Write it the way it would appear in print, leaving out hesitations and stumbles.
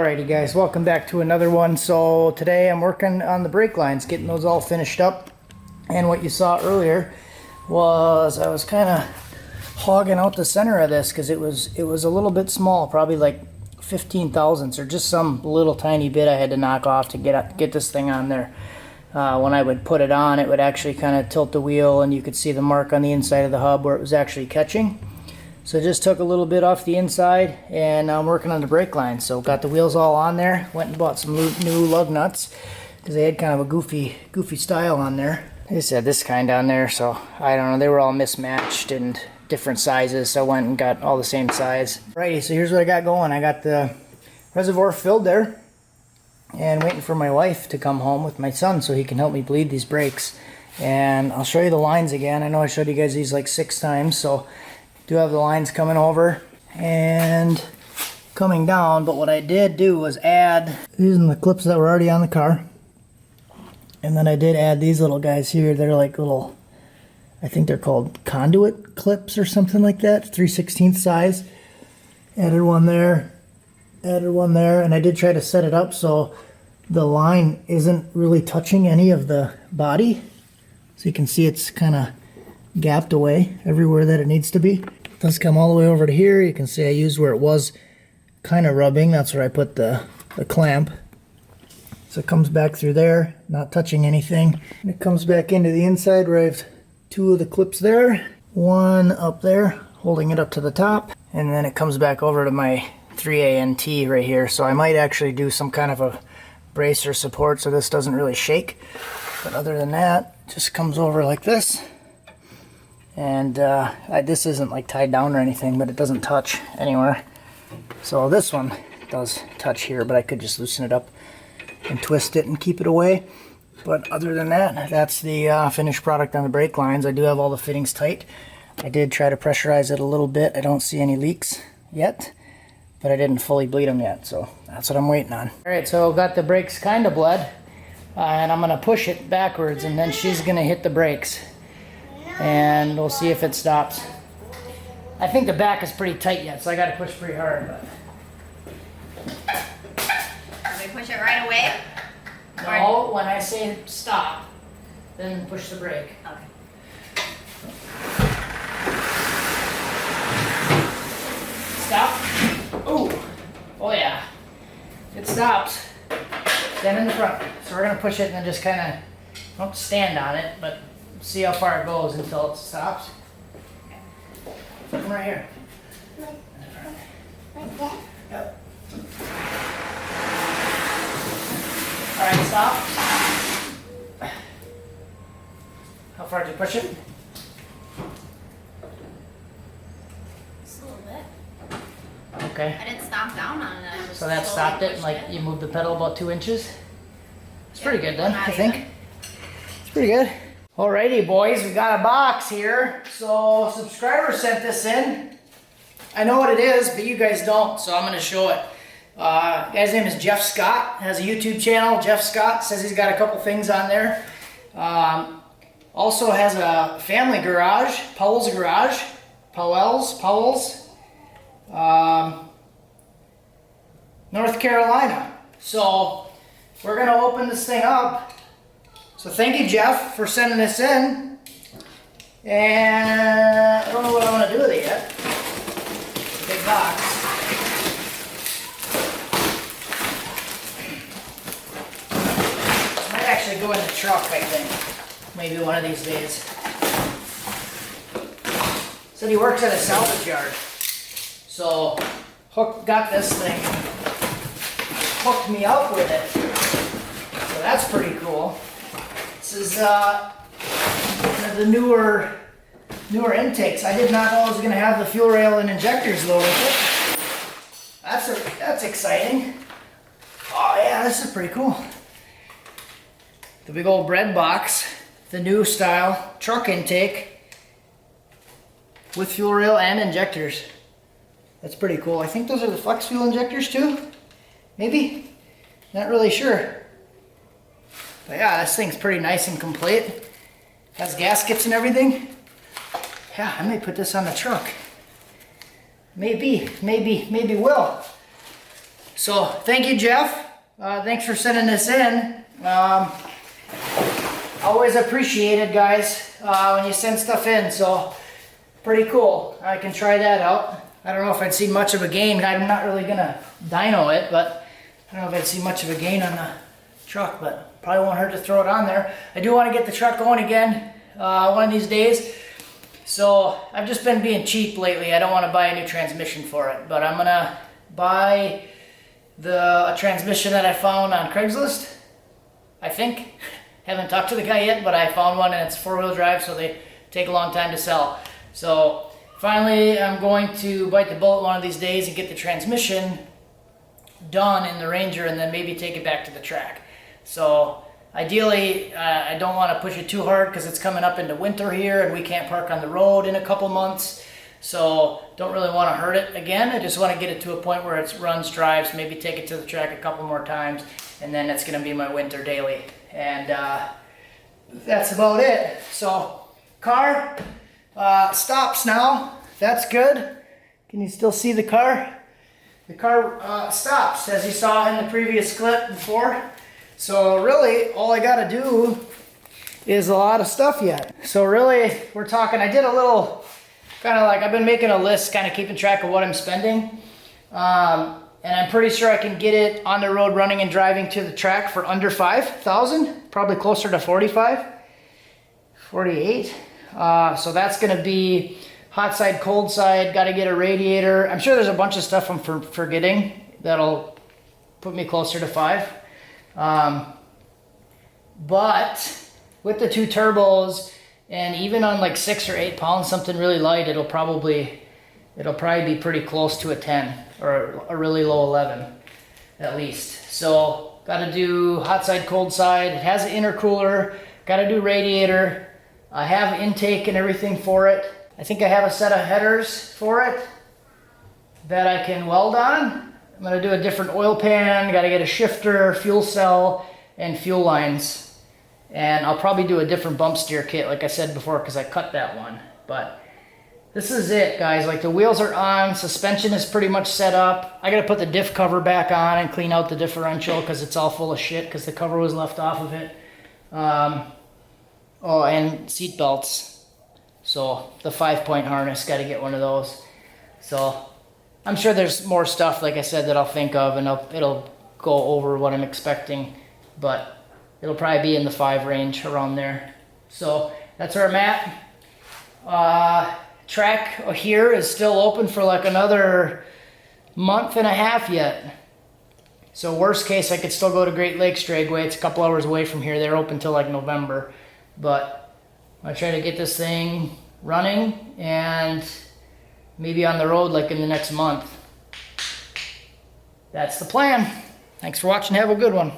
Alrighty guys, welcome back to another one. So today I'm working on the brake lines, getting those all finished up. And what you saw earlier was I was kind of hogging out the center of this because it was a little bit small, probably like 15 thousandths or just some little tiny bit I had to knock off to get this thing on there. When I would put it on, it would actually kind of tilt the wheel and you could see the mark on the inside of the hub where it was actually catching. So I just took a little bit off the inside and I'm working on the brake line. So got the wheels all on there. Went and bought some new lug nuts because they had kind of a goofy style on there. They said this kind on there, so I don't know. They were all mismatched and different sizes, so I went and got all the same size. Alrighty, so here's what I got going. I got the reservoir filled there and waiting for my wife to come home with my son so he can help me bleed these brakes. And I'll show you the lines again. I know I showed you guys these like 6 times, so do have the lines coming over and coming down, but what I did do was add using the clips that were already on the car, and then I did add these little guys here. They're like little, I think they're called conduit clips or something like that, 3/16 size. Added one there, and I did try to set it up so the line isn't really touching any of the body, so you can see it's kind of gapped away everywhere that it needs to be. It does come all the way over to here. You can see I used where it was kind of rubbing. That's where I put the clamp. So it comes back through there, not touching anything. And it comes back into the inside where I have 2 of the clips there. 1 up there, holding it up to the top. And then it comes back over to my 3ANT right here. So I might actually do some kind of a brace or support so this doesn't really shake. But other than that, it just comes over like this. And this isn't like tied down or anything, but it doesn't touch anywhere. So this one does touch here, but I could just loosen it up and twist it and keep it away. But other than that, that's the finished product on the brake lines. I do have all the fittings tight. I did try to pressurize it a little bit. I don't see any leaks yet, but I didn't fully bleed them yet, so that's what I'm waiting on. All right, so got the brakes kind of bled, and I'm gonna push it backwards, and then she's gonna hit the brakes. And we'll see if it stops. I think the back is pretty tight yet, so I gotta push pretty hard. But we push it right away? no, when I say stop, then push the brake. Okay. Stop. Oh yeah. It stops. Then in the front. So we're gonna push it and then just kind of, don't stand on it, but see how far it goes until it stops. From right here. Like that? Yep. Alright, stop. How far did you push it? Just a little bit. Okay. I didn't stomp down on it. I just So that slowly stopped it, pushed and like you moved the pedal about 2 inches. It's pretty good then, not I think. even. It's pretty good. Alrighty, boys, we got a box here. So, a subscriber sent this in. I know what it is, but you guys don't, so I'm going to show it. Guy's name is Jeff Scott. Has a YouTube channel. Jeff Scott says he's got a couple things on there. Also has a family garage, Powell's Garage. Powell's. North Carolina. So, we're going to open this thing up. So thank you, Jeff, for sending this in. And I don't know what I want to do with it yet. It's a big box. It might actually go in the truck, I think. Maybe one of these days. Said he works at a salvage yard. So Hook got this thing, hooked me up with it. So that's pretty cool. This is one of the newer intakes. I did not know it was going to have the fuel rail and injectors though with it. That's exciting. Oh yeah, this is pretty cool. The big old bread box, the new style truck intake with fuel rail and injectors. That's pretty cool. I think those are the flex fuel injectors too. Maybe? Not really sure. But yeah, this thing's pretty nice and complete. Has gaskets and everything. Yeah, I may put this on the truck. Maybe will. So thank you, Jeff. Thanks for sending this in. Always appreciated, guys, when you send stuff in. So pretty cool. I can try that out. I don't know if I'd see much of a gain. I'm not really gonna dyno it, but I don't know if I'd see much of a gain on the truck, but probably won't hurt to throw it on there. I do want to get the truck going again one of these days. So I've just been being cheap lately. I don't want to buy a new transmission for it, but I'm gonna buy a transmission that I found on Craigslist, I think. Haven't talked to the guy yet, but I found one and it's 4-wheel drive, so they take a long time to sell. So finally, I'm going to bite the bullet one of these days and get the transmission done in the Ranger and then maybe take it back to the track. So ideally, I don't want to push it too hard because it's coming up into winter here and we can't park on the road in a couple months. So don't really want to hurt it again. I just want to get it to a point where it runs, drives, maybe take it to the track a couple more times, and then it's going to be my winter daily. And that's about it. So car stops now. That's good. Can you still see the car? The car stops, as you saw in the previous clip before. So really, all I got to do is a lot of stuff yet. So really, we're talking, I did a little, kind of like, I've been making a list, kind of keeping track of what I'm spending. And I'm pretty sure I can get it on the road running and driving to the track for under 5,000, probably closer to 45, 48. So that's going to be hot side, cold side, got to get a radiator. I'm sure there's a bunch of stuff I'm forgetting that'll put me closer to 5. But with the 2 turbos and even on like 6 or 8 pounds, something really light, it'll probably be pretty close to a 10 or a really low 11 at least. So got to do hot side, cold side. It has an intercooler, got to do radiator. I have intake and everything for it. I think I have a set of headers for it that I can weld on. I'm going to do a different oil pan, got to get a shifter, fuel cell, and fuel lines. And I'll probably do a different bump steer kit like I said before because I cut that one. But this is it, guys. Like, the wheels are on, suspension is pretty much set up. I got to put the diff cover back on and clean out the differential because it's all full of shit because the cover was left off of it. Oh, and seat belts. So the 5-point harness, got to get one of those. So I'm sure there's more stuff, like I said, that I'll think of, and it'll go over what I'm expecting, but it'll probably be in the 5 range around there. So that's where I'm at. Track here is still open for like another month and a half yet. So worst case, I could still go to Great Lakes Dragway. It's a couple hours away from here. They're open till like November, but I try to get this thing running and maybe on the road like in the next month. That's the plan. Thanks for watching. Have a good one.